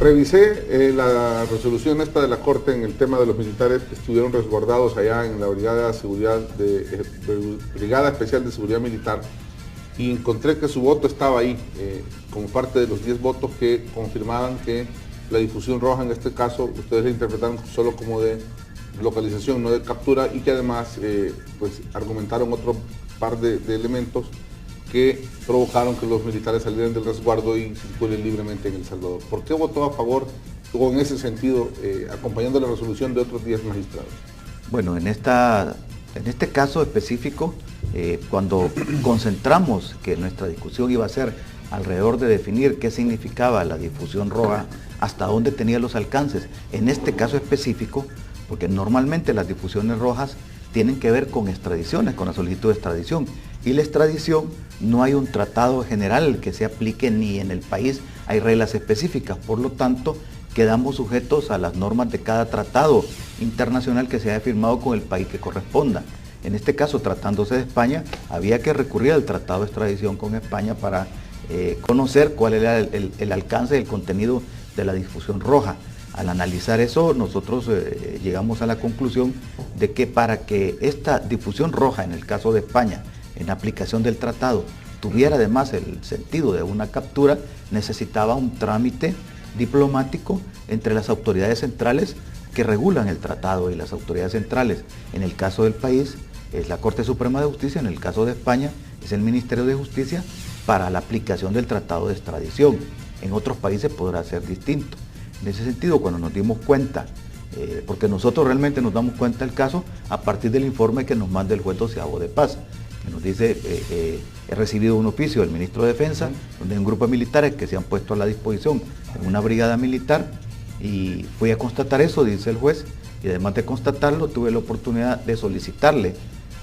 Revisé la resolución esta de la Corte en el tema de los militares que estuvieron resguardados allá en la Brigada Especial de Seguridad Militar, y encontré que su voto estaba ahí, como parte de los 10 votos que confirmaban que la difusión roja, en este caso, ustedes la interpretaron solo como de localización, no de captura, y que además pues argumentaron otro par de elementos que provocaron que los militares salieran del resguardo y circulen libremente en El Salvador. ¿Por qué votó a favor o en ese sentido, acompañando la resolución de otros 10 magistrados? Bueno, en este caso específico, cuando concentramos que nuestra discusión iba a ser alrededor de definir qué significaba la difusión roja, hasta dónde tenía los alcances, en este caso específico, porque normalmente las difusiones rojas tienen que ver con extradiciones, con la solicitud de extradición, y la extradición no hay un tratado general que se aplique ni en el país, hay reglas específicas, por lo tanto quedamos sujetos a las normas de cada tratado internacional que se haya firmado con el país que corresponda. En este caso, tratándose de España, había que recurrir al tratado de extradición con España para conocer cuál era el alcance y el contenido de la difusión roja. Al analizar eso, nosotros llegamos a la conclusión de que para que esta difusión roja, en el caso de España, en aplicación del tratado, tuviera además el sentido de una captura, necesitaba un trámite diplomático entre las autoridades centrales que regulan el tratado y las autoridades centrales. En el caso del país es la Corte Suprema de Justicia, en el caso de España es el Ministerio de Justicia para la aplicación del tratado de extradición. En otros países podrá ser distinto. En ese sentido, cuando nos dimos cuenta, porque nosotros realmente nos damos cuenta del caso a partir del informe que nos manda el juez doceavo de paz, que nos dice, he recibido un oficio del ministro de Defensa, donde hay un grupo de militares que se han puesto a la disposición en una brigada militar, y fui a constatar eso, dice el juez, y además de constatarlo, tuve la oportunidad de solicitarle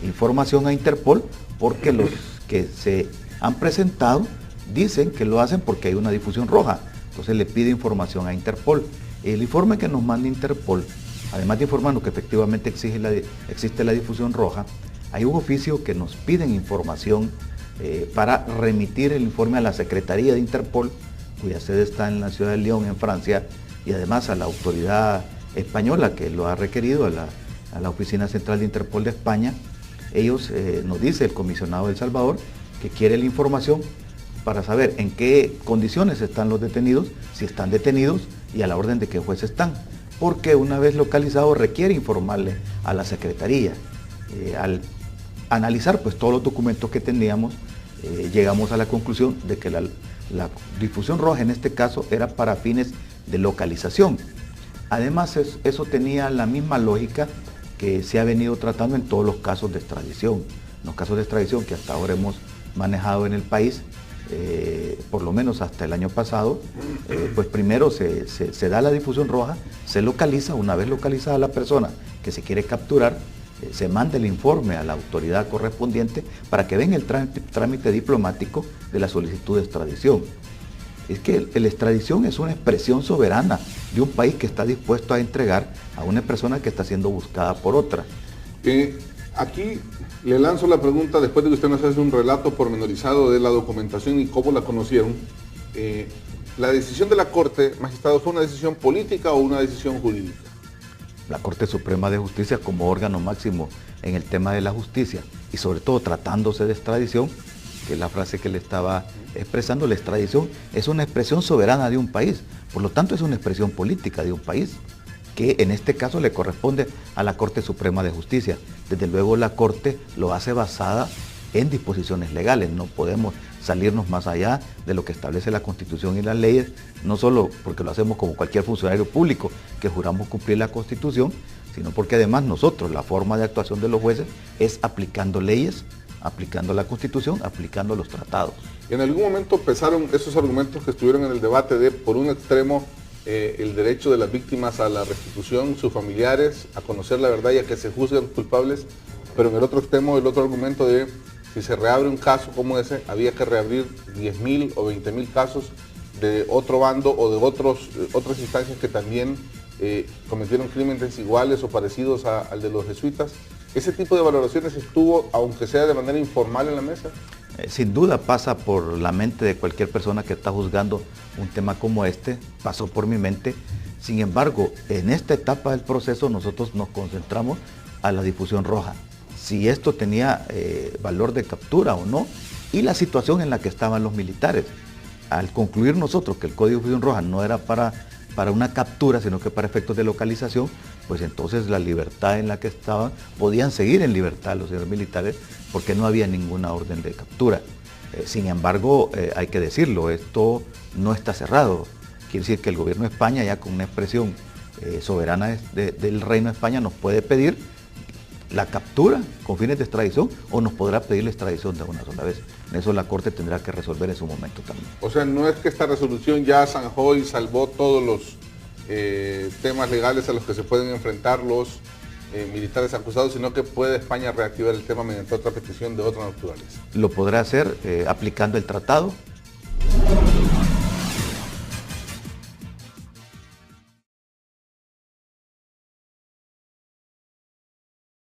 información a Interpol, porque los que se han presentado dicen que lo hacen porque hay una difusión roja. Entonces le pide información a Interpol. El informe que nos manda Interpol, además de informarnos que efectivamente existe la difusión roja, hay un oficio que nos piden información para remitir el informe a la Secretaría de Interpol, cuya sede está en la ciudad de Lyon, en Francia, y además a la autoridad española que lo ha requerido, a la Oficina Central de Interpol de España. Ellos, nos dice el comisionado de El Salvador, que quiere la información para saber en qué condiciones están los detenidos, si están detenidos y a la orden de qué juez están. Porque una vez localizado requiere informarle a la Secretaría. Al analizar pues todos los documentos que teníamos, llegamos a la conclusión de que la difusión roja en este caso era para fines de localización. Además eso tenía la misma lógica que se ha venido tratando en todos los casos de extradición. Los casos de extradición que hasta ahora hemos manejado en el país, por lo menos hasta el año pasado, pues primero se da la difusión roja, se localiza, una vez localizada la persona que se quiere capturar, se manda el informe a la autoridad correspondiente para que venga el trámite diplomático de la solicitud de extradición. Es que la extradición es una expresión soberana de un país que está dispuesto a entregar a una persona que está siendo buscada por otra. Aquí le lanzo la pregunta, después de que usted nos hace un relato pormenorizado de la documentación y cómo la conocieron. ¿La decisión de la Corte, magistrado, fue una decisión política o una decisión jurídica? La Corte Suprema de Justicia, como órgano máximo en el tema de la justicia, y sobre todo tratándose de extradición, que es la frase que le estaba expresando, la extradición es una expresión soberana de un país, por lo tanto es una expresión política de un país, que en este caso le corresponde a la Corte Suprema de Justicia. Desde luego la Corte lo hace basada en disposiciones legales, no podemos salirnos más allá de lo que establece la Constitución y las leyes, no solo porque lo hacemos como cualquier funcionario público que juramos cumplir la Constitución, sino porque además nosotros, la forma de actuación de los jueces es aplicando leyes, aplicando la Constitución, aplicando los tratados. En algún momento pesaron esos argumentos que estuvieron en el debate de, por un extremo, el derecho de las víctimas a la restitución, sus familiares, a conocer la verdad y a que se juzguen culpables, pero en el otro extremo, el otro argumento de si se reabre un caso como ese, había que reabrir 10.000 o 20.000 casos de otro bando o de otras instancias que también cometieron crímenes iguales o parecidos al de los jesuitas. ¿Ese tipo de valoraciones estuvo, aunque sea de manera informal, en la mesa? Sin duda pasa por la mente de cualquier persona que está juzgando un tema como este, pasó por mi mente. Sin embargo, en esta etapa del proceso nosotros nos concentramos a la difusión roja. Si esto tenía valor de captura o no, y la situación en la que estaban los militares. Al concluir nosotros que el código de difusión roja no era para una captura, sino que para efectos de localización, pues entonces la libertad en la que estaban, podían seguir en libertad los señores militares porque no había ninguna orden de captura. Sin embargo, hay que decirlo, esto no está cerrado. Quiere decir que el gobierno de España, ya con una expresión soberana del Reino de España, nos puede pedir la captura con fines de extradición o nos podrá pedir la extradición de una sola vez. En eso la Corte tendrá que resolver en su momento también. O sea, no es que esta resolución ya zanjó y salvó todos los temas legales a los que se pueden enfrentar los militares acusados, sino que puede España reactivar el tema mediante otra petición de otra naturaleza. Lo podrá hacer aplicando el tratado